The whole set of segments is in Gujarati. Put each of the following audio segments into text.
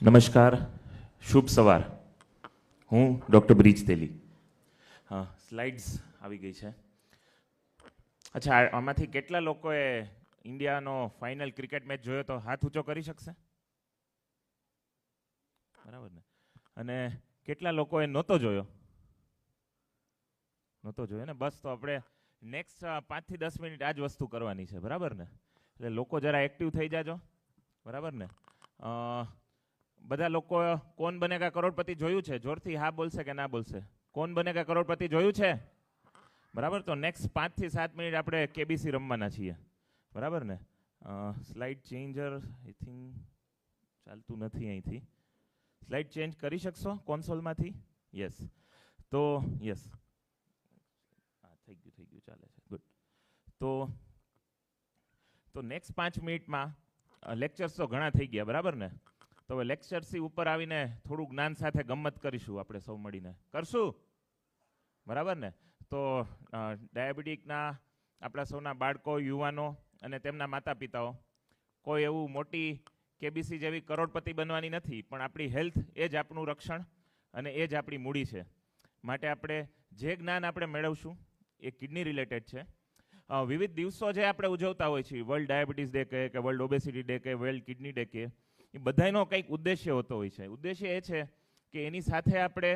નમસ્કાર, શુભ સવાર. હું ડૉક્ટર બ્રિજ તેલી. હા, સ્લાઇડ્સ આવી ગઈ છે. અચ્છા, આમાંથી કેટલા લોકોએ ઇન્ડિયાનો ફાઇનલ ક્રિકેટ મેચ જોયો તો હાથ ઊંચો કરી શકશે? બરાબર ને? અને કેટલા લોકોએ નહોતો જોયો? નહોતો જોયો ને? બસ, તો આપણે નેક્સ્ટ 5 થી 10 મિનિટ આ જ વસ્તુ કરવાની છે, બરાબર ને? એટલે લોકો જરા એક્ટિવ થઈ જાજો, બરાબર ને? બધા લોકો કોણ બનેગા કરોડપતિ જોયું છે? જોરથી હા બોલશે કે ના બોલશે? કોણ બનેગા કરોડપતિ જોયું છે? બરાબર, તો નેક્સ્ટ 5 થી 7 મિનિટ આપણે કેબીસી રમવાના છીએ, બરાબર ને? સ્લાઇડ ચેન્જર આઈ થિંક ચાલતું નથી અહીંથી. સ્લાઇડ ચેન્જ કરી શકશો કોન્સોલમાંથી? યસ. તો યસ, હા, થઈ ગયું, ચાલે છે, ગુડ. તો નેક્સ્ટ 5 મિનિટમાં લેક્ચર્સ તો ઘણા થઈ ગયા, બરાબર ને? તો હવે લેક્ચર્સથી ઉપર આવીને થોડું જ્ઞાન સાથે ગમ્મત કરીશું, આપણે સૌ મળીને કરશું, બરાબર ને? તો ડાયાબિટીકના આપણા સૌના બાળકો, યુવાનો અને તેમના માતા પિતાઓ, કોઈ એવું મોટી કેબીસી જેવી કરોડપતિ બનવાની નથી, પણ આપણી હેલ્થ એ જ આપણું રક્ષણ અને એ જ આપણી મૂડી છે. માટે આપણે જે જ્ઞાન આપણે મેળવશું એ કિડની રિલેટેડ છે. વિવિધ દિવસો જે આપણે ઉજવતા હોય છીએ, વર્લ્ડ ડાયાબિટીસ ડે કહે કે વર્લ્ડ ઓબેસિટી ડે કે વર્લ્ડ કિડની ડે કહે, એ બધાનો કંઈક ઉદ્દેશ્ય હોતો હોય છે. ઉદ્દેશ્ય એ છે કે એની સાથે આપણે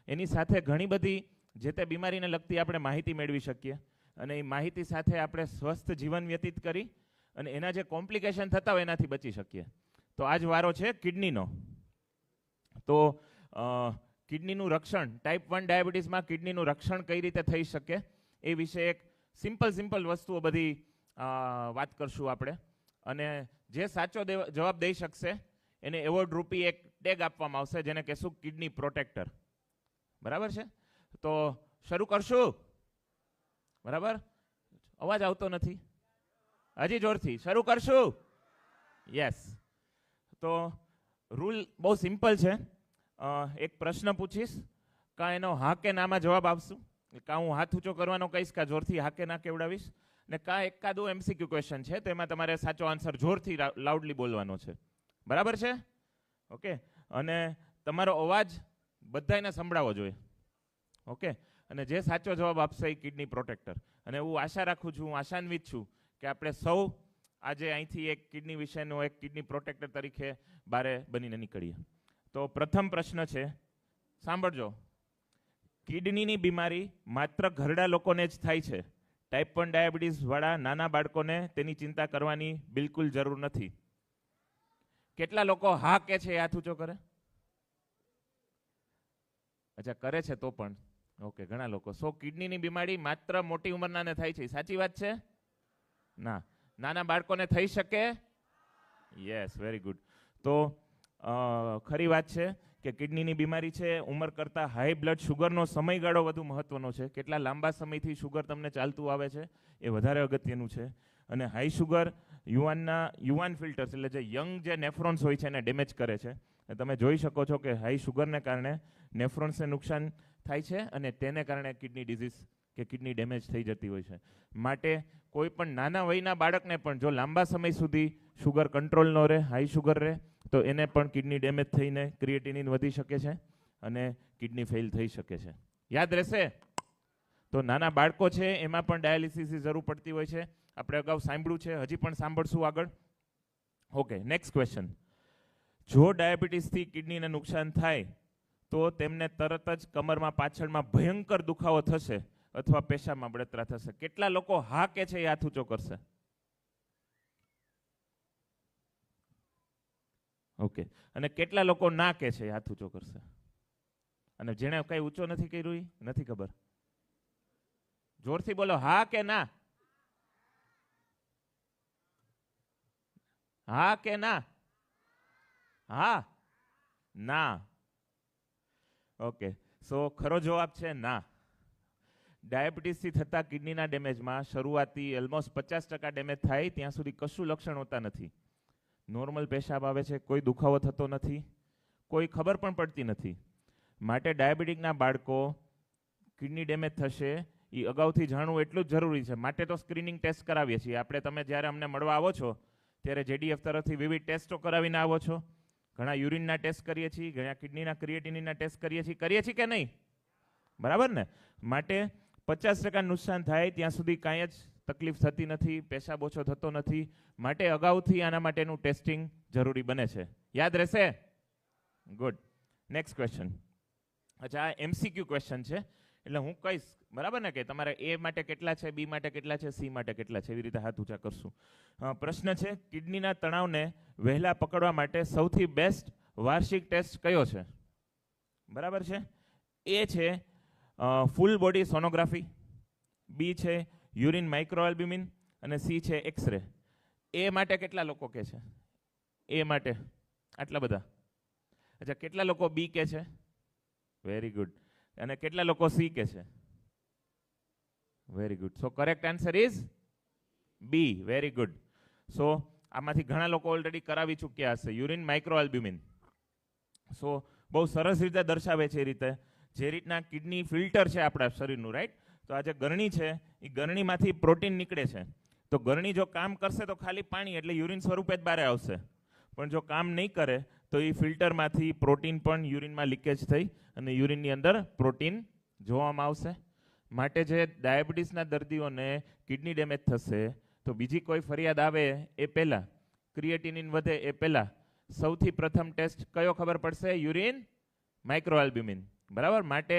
એની સાથે ઘણી બધી જે તે બીમારીને લગતી આપણે માહિતી મેળવી શકીએ અને એ માહિતી સાથે આપણે સ્વસ્થ જીવન વ્યતીત કરી અને એના જે કોમ્પ્લિકેશન થતા હોય એનાથી બચી શકીએ. તો આ જ વારો છે કિડનીનો. તો કિડનીનું રક્ષણ, ટાઈપ 1 ડાયાબિટીસમાં કિડનીનું રક્ષણ કઈ રીતે થઈ શકે એ વિશે એક સિમ્પલ વસ્તુઓ બધી વાત કરશું આપણે. અને જે સાચો જવાબ દઈ શકશે એને એવોર્ડ રૂપી એક ટેગ આપવામાં આવશે, જેને કહેશું કિડની પ્રોટેક્ટર, બરાબર છે? તો શરૂ કરશું, બરાબર? અવાજ આવતો નથી, હજી જોરથી શરૂ કરશું. યસ. તો રૂલ બહુ સિમ્પલ છે. એક પ્રશ્ન પૂછીશ, કાં એનો હા કે નામાં જવાબ આપશું, કાં હું હાથ ઊંચો કરવાનો કહીશ, કાં જોરથી હા કે ના કેવડાવીશ, ને કાં એકાદું એમસીક્યુ ક્વેશ્ચન છે તો એમાં તમારે સાચો આન્સર જોરથી લાઉડલી બોલવાનો છે, બરાબર છે? ઓકે. અને તમારો અવાજ બધાને સંભળાવવો જોઈએ, ઓકે? અને જે સાચો જવાબ આપશે એ કિડની પ્રોટેક્ટર. અને હું આશા રાખું છું, હું આશાન્વિત છું કે આપણે સૌ આજે અહીંથી એક કિડની વિશેનો એક કિડની પ્રોટેક્ટર તરીકે બારે બનીને નીકળીએ. તો પ્રથમ પ્રશ્ન છે, સાંભળજો. કિડનીની બીમારી માત્ર ઘરડા લોકોને જ થાય છે. ટાઈપ 1 ડાયાબિટીસ વાળા નાના બાળકોને તેની ચિંતા કરવાની બિલકુલ જરૂર નથી. કેટલા લોકો હા કે છે? હાથ ઊંચો કરે. અચ્છા, કરે છે તો પણ ઓકે, ઘણા લોકો. કિડનીની બીમારી માત્ર મોટી ઉંમરનાને થાય છે, સાચી વાત છે? ના, નાના બાળકોને થઈ શકે? Yes, very good. તો ખરી વાત છે કે કિડનીની બીમારી છે, ઉંમર કરતાં હાઈ બ્લડ શુગરનો સમયગાળો વધુ મહત્વનો છે. કેટલા લાંબા સમયથી શુગર તમને ચાલતું આવે છે એ વધારે અગત્યનું છે. અને હાઈ શુગર યુવાન ફિલ્ટર્સ, એટલે જે યંગ જે નેફ્રોન્સ હોય છે એને ડેમેજ કરે છે. તમે જોઈ શકો છો કે હાઈ શુગરને કારણે નેફ્રોન્સને નુકસાન થાય છે અને તેને કારણે કિડની ડિઝીઝ કે કિડની ડેમેજ થઈ જતી હોય છે. માટે કોઈ પણ નાના વયના બાળકને પણ જો લાંબા સમય સુધી શુગર કંટ્રોલ ન રહે, હાઈ શુગર રહે, તો એને પણ કિડની ડેમેજ થઈને ક્રિએટિનિન વધી શકે છે અને કિડની ફેલ થઈ શકે છે. યાદ રહેશે? તો નાના બાળકો છે એમાં પણ ડાયાલિસિસની જરૂર પડતી હોય છે. આપણે અગાઉ સાંભળ્યું છે, હજી પણ સાંભળશું આગળ. Okay, next question. જો ડાયાબિટીસથી કિડનીને નુકસાન થાય તો તેમને તરત જ કમરમાં પાછળમાં ભયંકર દુખાવો થશે અથવા પેશાબમાં બળતરા થશે. કેટલા લોકો હા કે છે એ હાથ ઊંચો કરશે? ઓકે. અને કેટલા લોકો ના કે છે એ હાથ ઊંચો કરશે? અને જેણે કઈ ઊંચો નથી કર્યું એ નથી ખબર? જોરથી બોલો, હા કે ના? હા કે ના? હા, ના. ઓકે, ખરો જવાબ છે ના. ડાયાબિટીસથી થતા કિડનીના ડેમેજમાં શરૂઆતી ઓલમોસ્ટ 50% ડેમેજ થાય ત્યાં સુધી કશું લક્ષણ હોતા નથી. નોર્મલ પેશાબ આવે છે, કોઈ દુખાવો થતો નથી, કોઈ ખબર પણ પડતી નથી. માટે ડાયાબિટીકના બાળકો કિડની ડેમેજ થશે એ અગાઉથી જાણવું એટલું જ જરૂરી છે. માટે તો સ્ક્રીનિંગ ટેસ્ટ કરાવીએ છીએ આપણે. તમે જ્યારે અમને મળવા આવો છો ત્યારે જેડીએફ તરફથી વિવિધ ટેસ્ટો કરાવીને આવો છો. ઘણા યુરિનના ટેસ્ટ કરીએ છીએ, ઘણા કિડનીના ક્રિએટિનિનના ટેસ્ટ કરીએ છીએ કે નહીં? બરાબર ને? માટે 50% નુકસાન થાય ત્યાં સુધી કાંઈ જ તકલીફ થતી નથી, પેશાબ ઓછો થતો નથી. માટે અગાઉથી આના માટેનું ટેસ્ટિંગ જરૂરી બને છે. યાદ રહેશે? ગુડ. Next question. અચ્છા, આ MCQ ક્વેશ્ચન છે એટલે હું કહીશ, બરાબર ને, કે તમારે A માટે કેટલા છે, B માટે કેટલા છે, C માટે કેટલા છે, એવી રીતે હાથ ઊંચા કરશું. પ્રશ્ન છે, કિડનીના તણાવને વહેલા પકડવા માટે સૌથી બેસ્ટ વાર્ષિક ટેસ્ટ કયો છે? બરાબર છે? A છે ફૂલ બોડી સોનોગ્રાફી, B છે યુરિન માઇક્રોઆલ્બ્યુમિન અને C છે એક્સરે. A માટે કેટલા લોકો કહે છે? A માટે આટલા બધા. અચ્છા, કેટલા લોકો B કહે છે? Very good. અને કેટલા લોકો C કહે છે? Very good. So correct answer is B. Very good. So આમાંથી ઘણા લોકો ઓલરેડી કરાવી ચૂક્યા હશે યુરિન માઇક્રોઆલ્બ્યુમિન. સો બહુ સરસ રીતે દર્શાવે છે એ રીતે, જે રીતના કિડની ફિલ્ટર છે આપણા શરીરનું, રાઈટ? તો આ જે ગરણી છે એ ગરણીમાંથી પ્રોટીન નીકળે છે. તો ગરણી જો કામ કરશે તો ખાલી પાણી એટલે યુરિન સ્વરૂપે જ બહાર આવશે. પણ જો કામ નહીં કરે તો એ ફિલ્ટરમાંથી પ્રોટીન પણ યુરિનમાં લીકેજ થઈ અને યુરિનની અંદર પ્રોટીન જોવામાં આવશે. માટે જે ડાયાબિટીસના દર્દીઓને કિડની ડેમેજ થશે તો બીજી કોઈ ફરિયાદ આવે એ પહેલાં, ક્રિએટિનિન વધે એ પહેલાં સૌથી પ્રથમ ટેસ્ટ કયો ખબર પડશે? યુરિન માઇક્રોઆલ્બ્યુમિન. બરાબર? માટે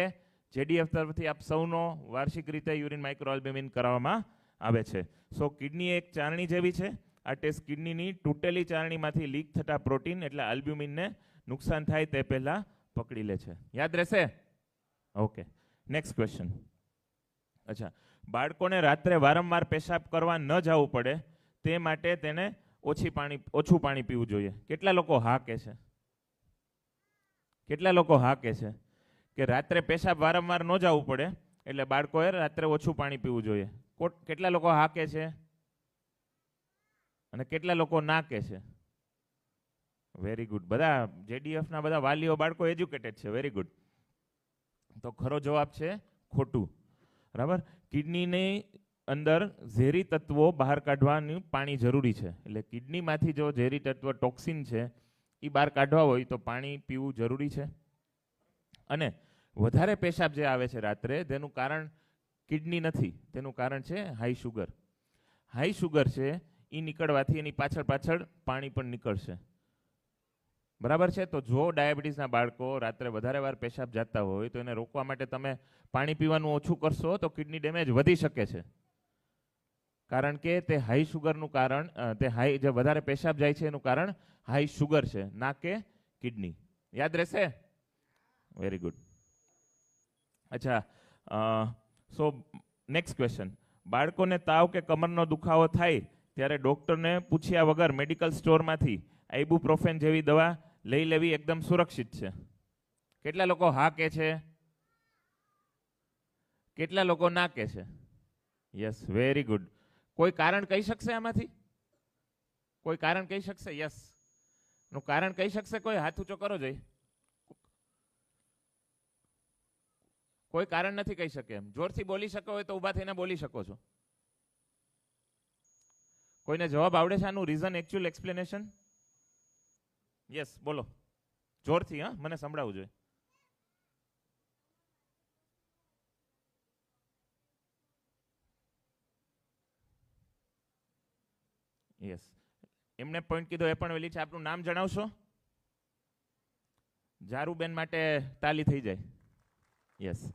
જેડીએફ તરફથી આપ સૌનો વાર્ષિક રીતે યુરિન માઇક્રોઆલ્બ્યુમિન કરાવવામાં આવે છે. સો કિડની એક ચારણી જેવી છે. આ ટેસ્ટ કિડનીની તૂટેલી ચારણીમાંથી લીક થતા પ્રોટીન એટલે આલ્બ્યુમિનને નુકસાન થાય તે પહેલાં પકડી લે છે. યાદ રહેશે? ઓકે. Next question. અચ્છા, બાળકોને રાત્રે વારંવાર પેશાબ કરવા ન જવું પડે તે માટે તેને ઓછું પાણી પીવું જોઈએ. કેટલા લોકો હા કહે છે? કેટલા લોકો હા કહે છે કે રાત્રે પેશાબ વારંવાર ન જવું પડે એટલે બાળકોએ રાત્રે ઓછું પાણી પીવું જોઈએ? કેટલા લોકો હા કહે છે અને કેટલા લોકો ના કહે છે? Very good. બધા જેડીએફના બધા વાલીઓ બાળકો એજ્યુકેટેડ છે. Very good. તો ખરો જવાબ છે ખોટું. બરાબર? કિડનીની અંદર ઝેરી તત્વો બહાર કાઢવાનું પાણી જરૂરી છે. એટલે કિડનીમાંથી જો ઝેરી તત્વ ટોક્સિન છે એ બહાર કાઢવા હોય તો પાણી પીવું જરૂરી છે. અને વધારે પેશાબ જે આવે છે રાત્રે તેનું કારણ કિડની નથી, તેનું કારણ છે હાઈ શુગર. હાઈ શુગર છે એ નીકળવાથી એની પાછળ પાણી પણ નીકળશે. બરાબર છે? તો જો ડાયાબિટીસના બાળકો રાત્રે વધારે વાર પેશાબ જતા હોય તો એને રોકવા માટે તમે પાણી પીવાનું ઓછું કરશો તો કિડની ડેમેજ વધી શકે છે. કારણ કે તે હાઈ શુગરનું કારણ, જે વધારે પેશાબ જાય છે એનું કારણ હાઈ શુગર છે, ના કે કિડની. યાદ રહેશે? Very good. અચ્છા, સો નેક્સ્ટ ક્વેશ્ચન. બાળકોને તાવ કે કમરનો દુખાવો થાય ત્યારે ડૉક્ટરને પૂછ્યા વગર મેડિકલ સ્ટોરમાંથી આઇબુપ્રોફેન જેવી દવા લઈ લેવી એકદમ સુરક્ષિત છે? કેટલા લોકો હા કહે છે? કેટલા લોકો ના કહે છે? Yes, very good. કોઈ કારણ કહી શકશે આમાંથી? કોઈ કારણ કહી શકશે? યસ, નું કારણ કહી શકશે કોઈ? હાથ ઊંચો કરો જઈ. કોઈ કારણ નથી કહી શકે એમ? જોરથી બોલી શકો હોય તો ઊભા થઈને બોલી શકો છો. કોઈને જવાબ આવડે છે આનું રીઝન, એકચ્યુઅલ એક્સપ્લેનેશન? યસ, બોલો જોરથી. હા, મને સંભળાવવું જોઈએ. યસ, એમને પોઈન્ટ કીધો એ પણ વેલી છે. આપનું નામ જણાવશો? જારુબેન માટે તાલી થઈ જાય. યસ.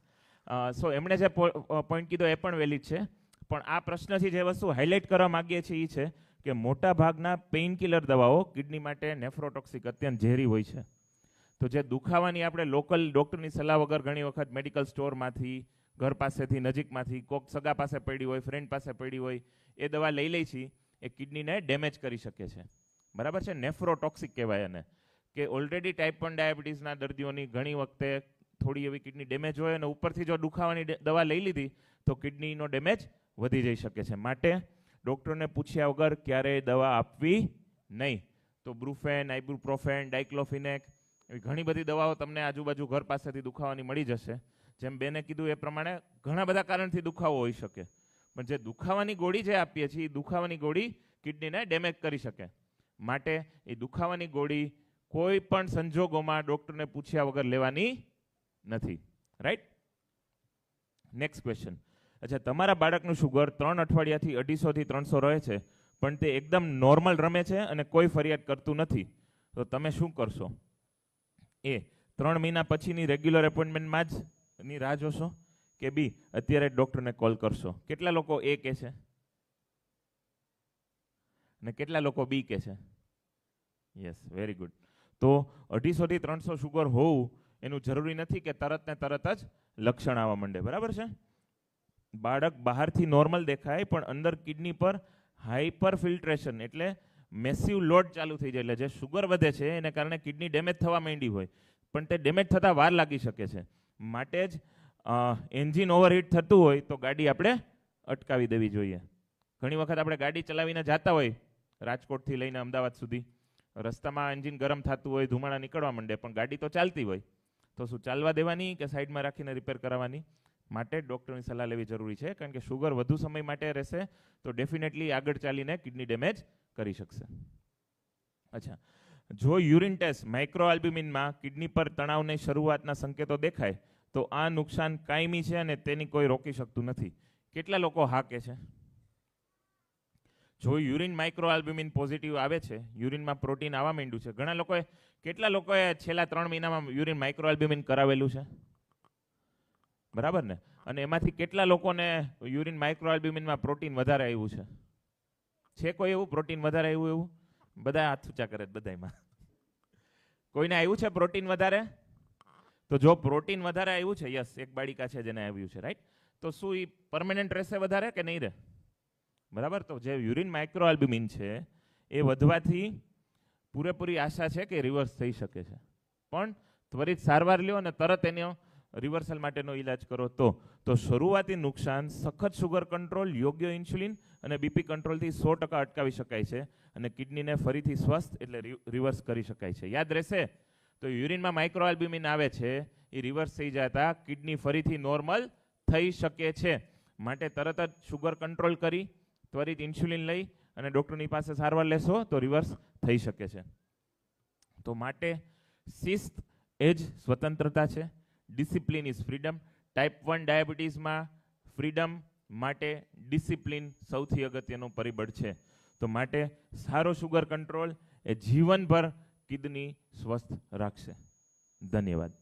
સો એમણે જે પોઈન્ટ કીધો એ પણ વેલિડ છે. પણ આ પ્રશ્નથી જે વસ્તુ હાઇલાઇટ કરવા માંગીએ છીએ એ છે કે મોટા ભાગના પેઇનકિલર દવાઓ કિડની માટે નેફ્રોટોક્સિક, અત્યંત ઝેરી હોય છે. તો જે દુખાવાની આપણે લોકલ ડૉક્ટરની સલાહ વગર ઘણી વખત મેડિકલ સ્ટોરમાંથી, ઘર પાસેથી, નજીકમાંથી, કોક સગા પાસે પડી હોય, ફ્રેન્ડ પાસે પડી હોય, એ દવા લઈ લઈ છીએ, એ કિડનીને ડેમેજ કરી શકે છે. બરાબર છે? નેફ્રોટોક્સિક કહેવાય એને. કે ઓલરેડી ટાઈપ 1 ડાયાબિટીસના દર્દીઓની ઘણી વખતે થોડી એવી કિડની ડેમેજ હોય અને ઉપરથી જો દુખાવાની દવા લઈ લીધી તો કિડનીનો ડેમેજ વધી જઈ શકે છે. માટે ડૉક્ટરને પૂછ્યા વગર ક્યારેય દવા આપવી નહીં. તો બ્રુફેન, આઇબુપ્રોફેન, ડાઇક્લોફિનેક, એવી ઘણી બધી દવાઓ તમને આજુબાજુ ઘર પાસેથી દુખાવાની મળી જશે, જેમ બેને કીધું એ પ્રમાણે ઘણા બધા કારણથી દુખાવો હોઈ શકે, પણ જે દુખાવાની ગોળી જે આપીએ છીએ એ દુખાવાની ગોળી કિડનીને ડેમેજ કરી શકે. માટે એ દુખાવાની ગોળી કોઈ પણ સંજોગોમાં ડૉક્ટરને પૂછ્યા વગર લેવાની નથી. રાઈટ? Next question. અચ્છા, તમારા બાળકનું શુગર 3 અઠવાડિયાથી 250 થી 300 રહે છે, પણ તે એકદમ નોર્મલ રમે છે અને કોઈ ફરિયાદ કરતું નથી, તો તમે શું કરશો? એ 3 મહિના પછીની રેગ્યુલર એપોઇન્ટમેન્ટમાં જ ની રાહ જોશો, કે બી અત્યારે ડૉક્ટરને કોલ કરશો? કેટલા લોકો એ કહે છે અને કેટલા લોકો બી કહે છે? Yes, very good. તો 250 થી 300 શુગર હોવું એનું જરૂરી નથી કે તરત ને તરત જ લક્ષણ આવવા માંડે. બરાબર છે? બાળક બહારથી નોર્મલ દેખાય, પણ અંદર કિડની પર હાઇપર ફિલ્ટ્રેશન એટલે મેસિવ લોડ ચાલુ થઈ જાય, એટલે જે શુગર વધે છે એને કારણે કિડની ડેમેજ થવા માંડી હોય, પણ તે ડેમેજ થતાં વાર લાગી શકે છે. માટે જ એન્જિન ઓવરહીટ થતું હોય તો ગાડી આપણે અટકાવી દેવી જોઈએ. ઘણી વખત આપણે ગાડી ચલાવીને જતા હોય રાજકોટથી લઈને અમદાવાદ સુધી, રસ્તામાં એન્જિન ગરમ થતું હોય, ધુમાડા નીકળવા માંડે, પણ ગાડી તો ચાલતી હોય, તો શું ચાલવા દેવાની કે સાઈડમાં રાખીને રિપેર કરાવવાની? માટે ડૉક્ટરની સલાહ લેવી જરૂરી છે, કારણ કે શુગર વધુ સમય માટે રહેશે તો ડેફિનેટલી આગળ ચાલીને કિડની ડેમેજ કરી શકશે. અચ્છા, જો યુરિન ટેસ્ટ માઇક્રોઆલ્બ્યુમિનમાં કિડની પર તણાવની શરૂઆતના સંકેતો દેખાય તો આ નુકસાન કાયમી છે અને તેની કોઈ રોકી શકતું નથી. કેટલા લોકો હા કહે છે? જો યુરિન માઇક્રોઆલ્બ્યુમિન પોઝિટિવ આવે છે, યુરિનમાં પ્રોટીન આવવા માંડ્યું છે, ઘણા લોકોએ કેટલા લોકોએ છેલ્લા 3 મહિનામાં યુરિન માઇક્રોઆલ્બ્યુમિન કરાવેલું છે? બરાબર ને? અને એમાંથી કેટલા લોકોને યુરિન માઇક્રોઆલ્બ્યુમિનમાં પ્રોટીન વધારે આવ્યું છે? છે કોઈ એવું પ્રોટીન વધારે આવ્યું? એવું બધા હાથ ઊંચા કરે બધામાં. કોઈને આવ્યું છે પ્રોટીન વધારે? તો જો પ્રોટીન વધારે આવ્યું છે, યસ, એક બાળિકા છે જેને આવ્યું છે, રાઈટ? તો શું એ પરમેનન્ટ રહેશે વધારે કે નહીં રહે? બરાબર? તો જે યુરિન માઇક્રોઆલ્બ્યુમિન છે એ વધવાથી પૂરેપૂરી આશા છે કે રિવર્સ થઈ શકે છે, પણ ત્વરિત સારવાર લ્યો અને તરત એનો રિવર્સલ માટેનો ઈલાજ કરો તો શરૂઆતી નુકસાન સખત શુગર કંટ્રોલ, યોગ્ય ઇન્સ્યુલિન અને બીપી કંટ્રોલથી 100% અટકાવી શકાય છે અને કિડનીને ફરીથી સ્વસ્થ એટલે રિવર્સ કરી શકાય છે. યાદ રહેશે તો યુરિનમાં માઇક્રોઆલ્બ્યુમિન આવે છે એ રિવર્સ થઈ જતા કિડની ફરીથી નોર્મલ થઈ શકે છે. માટે તરત જ શુગર કંટ્રોલ કરી ત્વરિત ઇન્સ્યુલિન લઈ અને ડૉક્ટરની પાસે સારવાર લેશો તો રિવર્સ થઈ શકે છે. તો માટે શિસ્ત એ જ સ્વતંત્રતા છે. Discipline is freedom. ટાઈપ 1 ડાયાબિટીસમાં ફ્રીડમ માટે ડિસિપ્લિન સૌથી અગત્યનું પરિબળ છે. તો માટે સારો શુગર કંટ્રોલ એ જીવનભર કિડની સ્વસ્થ રાખશે. ધન્યવાદ.